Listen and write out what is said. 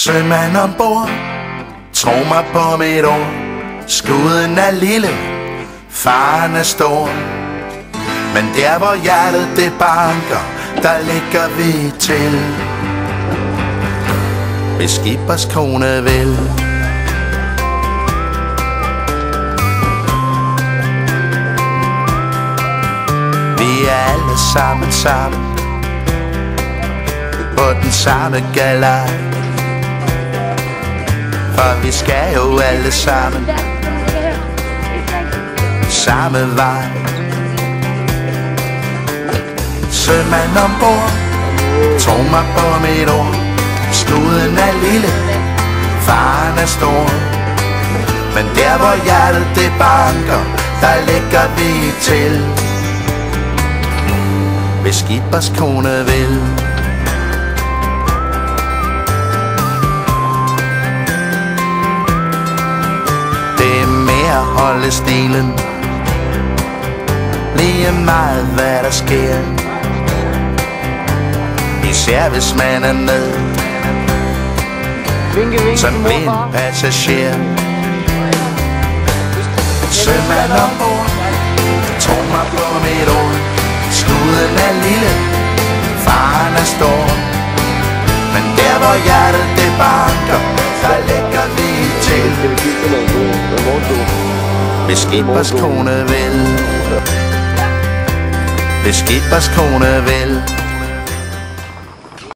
Sømand ombord, tro mig på mit ord. Skuden er lille, faren er stor. Men der hvor hjertet det banker, der ligger vi til. Hvis skipers kone vil. Vi er alle sammen på den samme galej. For vi skal jo alle sammen samme vej. Sømand ombord, tro mig på mit ord. Skuden er lille, faren er stor. Men der hvor hjertet det banker, der ligger vi til. Hvis skipers kone vil. Det er mere holde stilen, lige meget hvad der sker. Især hvis man er med som en passager. Sømand ombord, tro mig på mit ord. Skuden er lille, faren er stor. Men der hvor hjertet det banker, der lægger vi til. Hvis skipers kone vil. Hvis skipers kone vil.